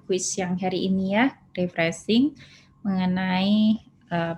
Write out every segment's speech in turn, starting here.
kuis yang hari ini ya, refreshing mengenai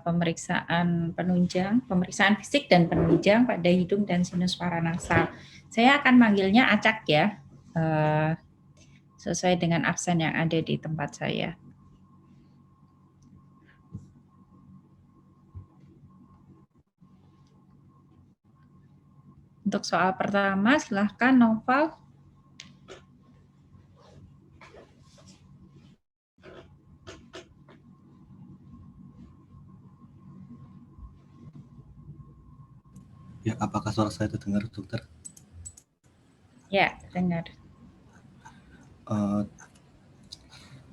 pemeriksaan penunjang, pemeriksaan fisik dan penunjang pada hidung dan sinus paranasal. Saya akan manggilnya acak ya, sesuai dengan absen yang ada di tempat saya. Untuk soal pertama, silahkan Noval. Ya, apakah suara saya terdengar, dokter? Ya, dengar.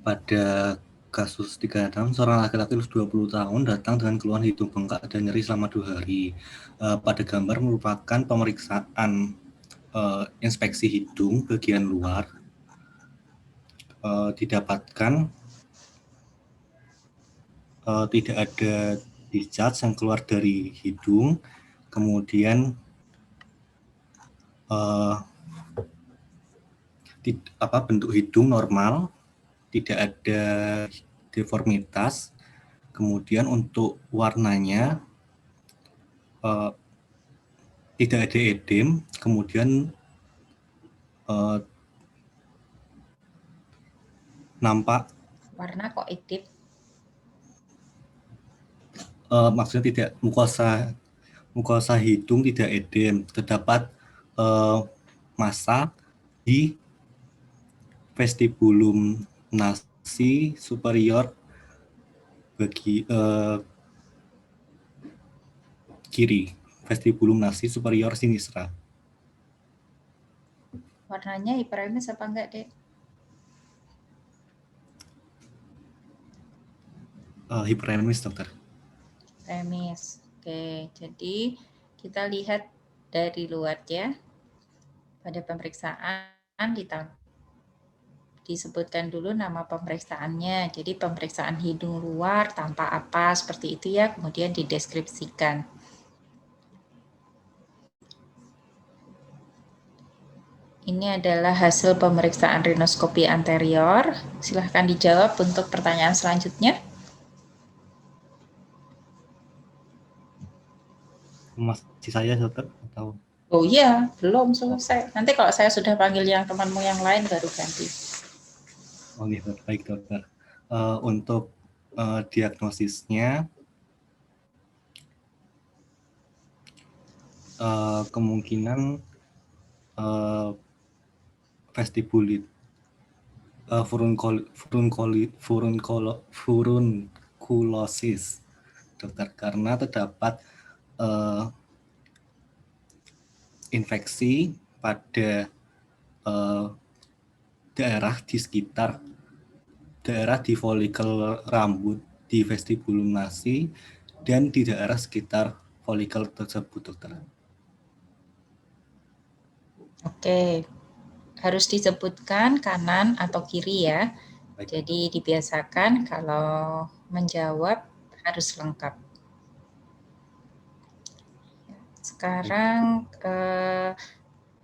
Pada kasus 36, seorang laki-laki 20 tahun datang dengan keluhan hidung bengkak dan nyeri selama 2 hari. Pada gambar merupakan pemeriksaan inspeksi hidung bagian luar. Didapatkan tidak ada discharge yang keluar dari hidung, kemudian bentuk hidung normal, tidak ada deformitas, kemudian untuk warnanya tidak ada edem, kemudian nampak warna kok edip? Maksudnya tidak mukosa hidung tidak edem, terdapat massa di vestibulum nasi superior kiri, vestibulum nasi superior sinistra. Warnanya hiperemes apa enggak, Dek? Hiperemis, dokter. Hiperemes. Oke, jadi kita lihat dari luar ya. Pada pemeriksaan disebutkan dulu nama pemeriksaannya. Jadi pemeriksaan hidung luar tanpa apa seperti itu ya, kemudian dideskripsikan. Ini adalah hasil pemeriksaan rinoskopi anterior. Silahkan dijawab untuk pertanyaan selanjutnya. Masih saya, dokter? Atau? Oh iya, belum selesai. Nanti kalau saya sudah panggil yang temanmu yang lain baru ganti. Oh gitu, baik dokter. Untuk diagnosisnya, kemungkinan vestibulit furunculosis, dokter, karena terdapat infeksi pada daerah di sekitar daerah di folikel rambut di vestibulum nasi dan di daerah sekitar folikel tersebut, dokter. Oke, harus disebutkan kanan atau kiri ya. Baik. Jadi dibiasakan kalau menjawab harus lengkap. Sekarang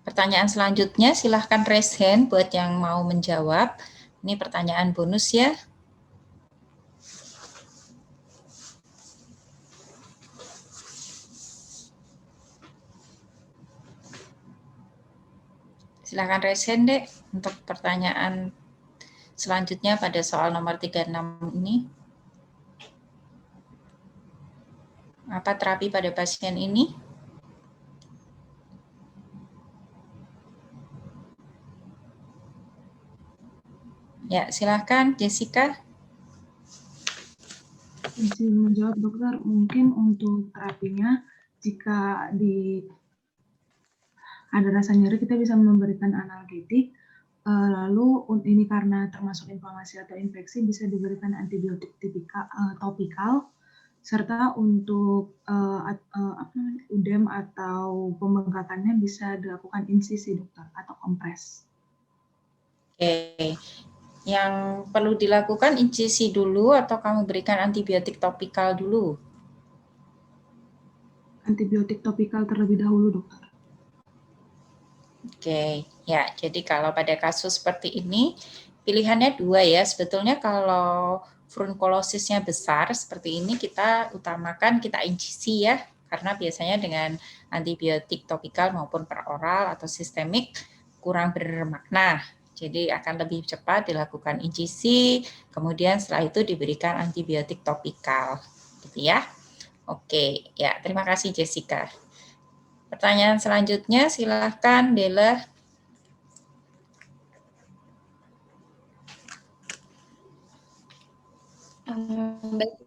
pertanyaan selanjutnya silahkan raise hand buat yang mau menjawab. Ini pertanyaan bonus ya. Silahkan raise hand, Dek, untuk pertanyaan selanjutnya pada soal nomor 36 ini. Apa terapi pada pasien ini? Ya, silahkan Jessica. Izin menjawab, dokter, mungkin untuk terapinya jika ada rasa nyeri kita bisa memberikan analgetik, lalu ini karena termasuk inflamasi atau infeksi bisa diberikan antibiotik topikal, serta untuk udem atau pembengkakannya bisa dilakukan insisi, dokter, atau kompres. Oke, yang perlu dilakukan insisi dulu atau kamu berikan antibiotik topikal dulu? Antibiotik topikal terlebih dahulu, dokter. Oke, ya, jadi kalau pada kasus seperti ini, pilihannya dua ya. Sebetulnya kalau furunkulosisnya besar seperti ini, kita utamakan kita injisi ya, karena biasanya dengan antibiotik topikal maupun peroral atau sistemik kurang bermakna. Jadi akan lebih cepat dilakukan injisi, kemudian setelah itu diberikan antibiotik topikal, gitu ya. Oke, ya terima kasih Jessica. Pertanyaan selanjutnya silahkan Dela. Baik,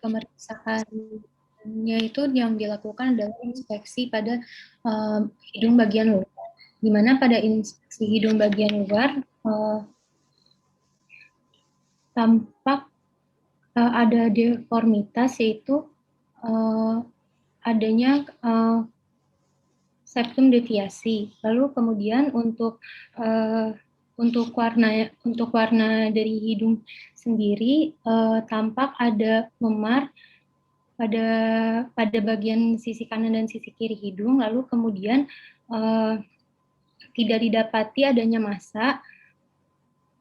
pemeriksaannya itu yang dilakukan adalah inspeksi pada hidung bagian luar, di mana pada inspeksi hidung bagian luar tampak ada deformitas, yaitu adanya septum deviasi. Lalu kemudian untuk warna dari hidung sendiri tampak ada memar pada bagian sisi kanan dan sisi kiri hidung. Lalu kemudian tidak didapati adanya massa,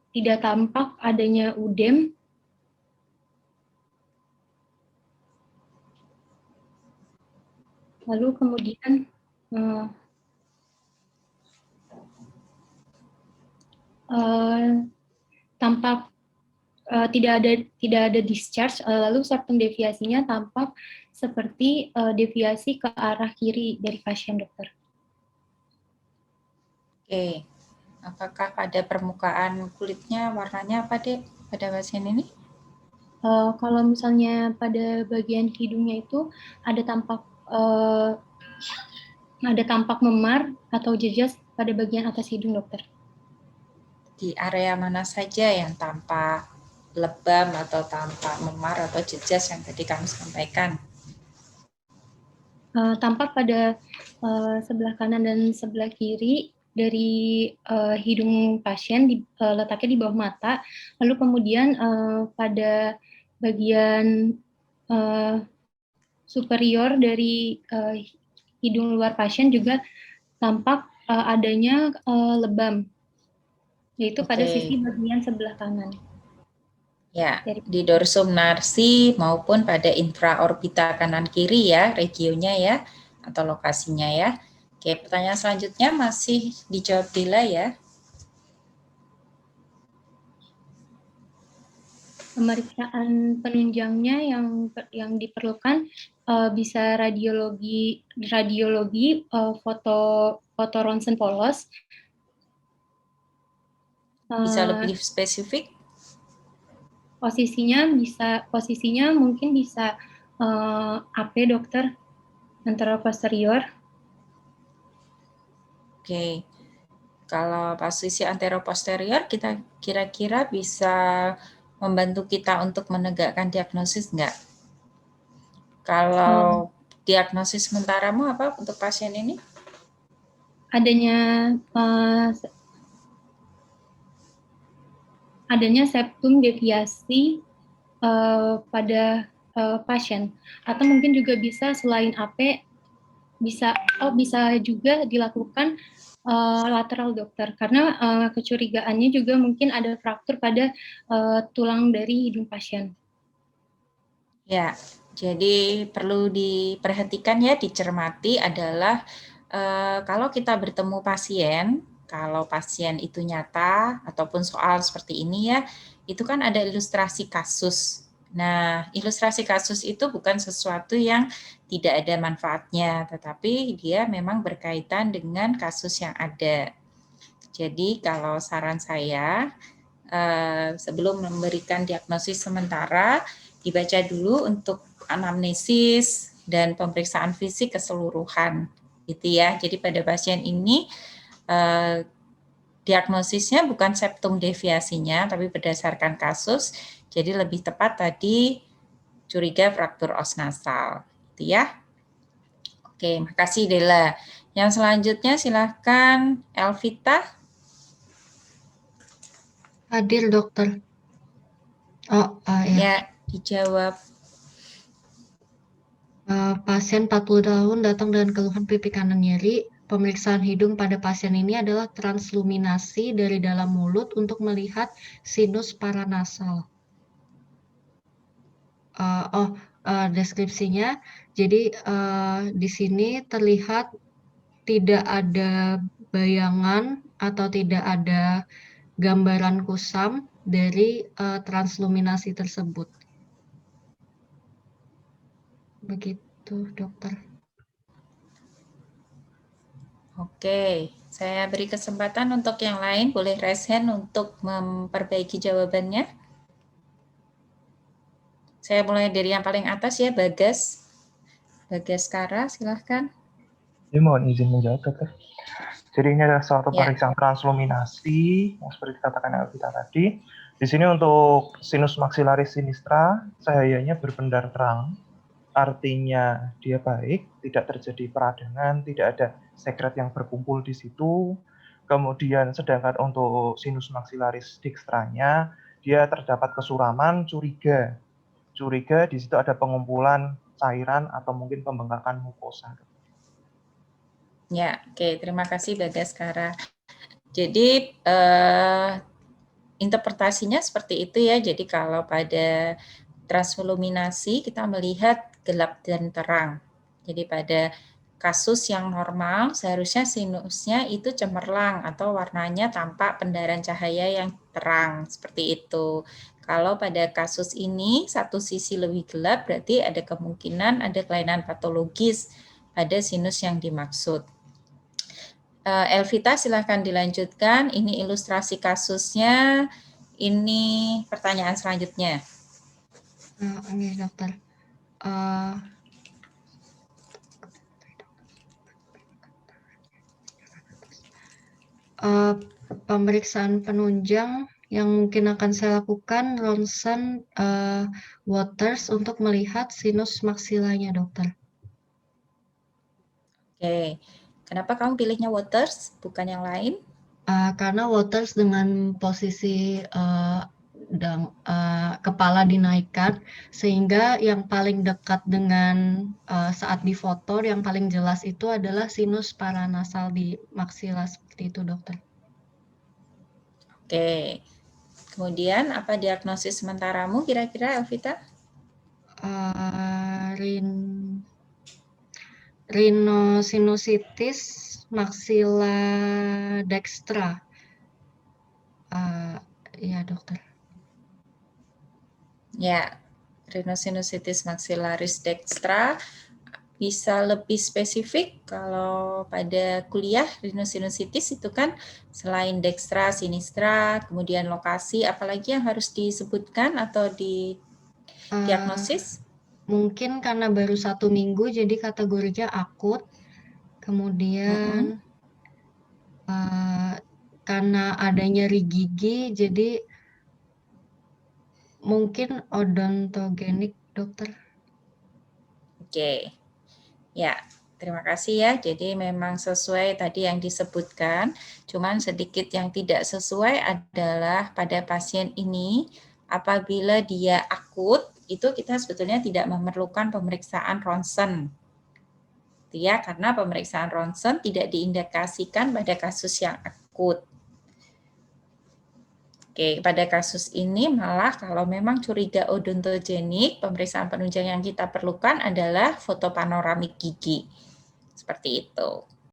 tidak tampak adanya udem. Lalu kemudian tampak tidak ada discharge, lalu septum deviasinya tampak seperti deviasi ke arah kiri dari pasien, dokter. Oke, apakah pada permukaan kulitnya warnanya apa dek pada pasien ini? Kalau misalnya pada bagian hidungnya itu ada tampak memar atau jejas pada bagian atas hidung, dokter. Di area mana saja yang tampak lebam atau tampak memar atau jejas yang tadi kami sampaikan? Tampak pada sebelah kanan dan sebelah kiri dari hidung pasien, letaknya di bawah mata. Lalu kemudian pada bagian superior dari hidung luar pasien juga tampak adanya lebam, yaitu pada sisi bagian sebelah kanan. Ya, di dorsum narsi maupun pada infraorbita kanan kiri ya, regionnya ya, atau lokasinya ya. Oke, pertanyaan selanjutnya masih dijawab Dila ya. Pemeriksaan penunjangnya yang diperlukan bisa radiologi foto ronsen polos. Bisa lebih spesifik? Posisinya mungkin bisa AP, dokter, antara posterior. Oke. Kalau posisi anteroposterior kita kira-kira bisa membantu kita untuk menegakkan diagnosis enggak? Kalau diagnosis sementaramu apa untuk pasien ini? Adanya septum deviasi pada pasien, atau mungkin juga bisa selain AP bisa juga dilakukan lateral, dokter, karena kecurigaannya juga mungkin ada fraktur pada tulang dari hidung pasien. Ya, jadi perlu diperhatikan ya, dicermati adalah kalau kita bertemu pasien, kalau pasien itu nyata ataupun soal seperti ini ya, itu kan ada ilustrasi kasus. Nah, ilustrasi kasus itu bukan sesuatu yang tidak ada manfaatnya, tetapi dia memang berkaitan dengan kasus yang ada. Jadi kalau saran saya, sebelum memberikan diagnosis sementara, dibaca dulu untuk anamnesis dan pemeriksaan fisik keseluruhan, gitu ya. Jadi pada pasien ini diagnosisnya bukan septum deviasinya, tapi berdasarkan kasus. Jadi lebih tepat tadi curiga fraktur os nasal, gitu ya. Oke, makasih Dela. Yang selanjutnya silahkan Elvita. Hadir, dokter. Ya, dijawab. Pasien 40 tahun datang dengan keluhan pipi kanan nyeri, pemeriksaan hidung pada pasien ini adalah transluminasi dari dalam mulut untuk melihat sinus paranasal. Deskripsinya, jadi di sini terlihat tidak ada bayangan atau tidak ada gambaran kusam dari transluminasi tersebut. Begitu, dokter. Oke, saya beri kesempatan untuk yang lain, boleh raise hand untuk memperbaiki jawabannya. Saya mulai dari yang paling atas ya, Bagas. Bagas Kara, silahkan. Saya mohon izin menjawab, dokter. Jadi ini adalah suatu Ya. pemeriksaan transluminasi, yang seperti dikatakan Elvita tadi. Di sini untuk sinus maxillaris sinistra, cahayanya berpendar terang. Artinya dia baik, tidak terjadi peradangan, tidak ada sekret yang berkumpul di situ. Kemudian sedangkan untuk sinus maxillaris dextranya, dia terdapat kesuraman, curiga. Curiga di situ ada pengumpulan cairan atau mungkin pembengkakan mukosa. Ya, oke, terima kasih Bagas Kara. Jadi interpretasinya seperti itu ya. Jadi kalau pada transluminasi kita melihat gelap dan terang. Jadi pada kasus yang normal seharusnya sinusnya itu cemerlang atau warnanya tampak pendaran cahaya yang terang seperti itu. Kalau pada kasus ini satu sisi lebih gelap berarti ada kemungkinan ada kelainan patologis pada sinus yang dimaksud. Elvita silahkan dilanjutkan. Ini ilustrasi kasusnya. Ini pertanyaan selanjutnya. Ini dokter. Pemeriksaan penunjang yang mungkin akan saya lakukan ronsen Waters untuk melihat sinus maksilanya, dokter. Oke, kenapa kamu pilihnya Waters bukan yang lain? Karena Waters dengan posisi kepala dinaikkan, sehingga yang paling dekat dengan saat difoto yang paling jelas itu adalah sinus paranasal di maksila seperti itu, dokter. Oke, kemudian apa diagnosis sementaramu kira-kira, Elvita? Rhinosinusitis maxilla dextra. Iya, dokter. Ya, rhinosinusitis maxillaris dextra. Bisa lebih spesifik kalau pada kuliah rhinosinusitis itu kan selain dextra, sinistra, kemudian lokasi, apalagi yang harus disebutkan atau diagnosis? Mungkin karena baru 1 minggu jadi kategorinya akut. Kemudian karena ada nyeri gigi jadi mungkin odontogenik, dokter. Oke. Ya, terima kasih ya. Jadi memang sesuai tadi yang disebutkan, cuman sedikit yang tidak sesuai adalah pada pasien ini apabila dia akut, itu kita sebetulnya tidak memerlukan pemeriksaan ronsen. Ya, karena pemeriksaan ronsen tidak diindikasikan pada kasus yang akut. Oke, pada kasus ini malah kalau memang curiga odontogenik, pemeriksaan penunjang yang kita perlukan adalah foto panoramik gigi. Seperti itu.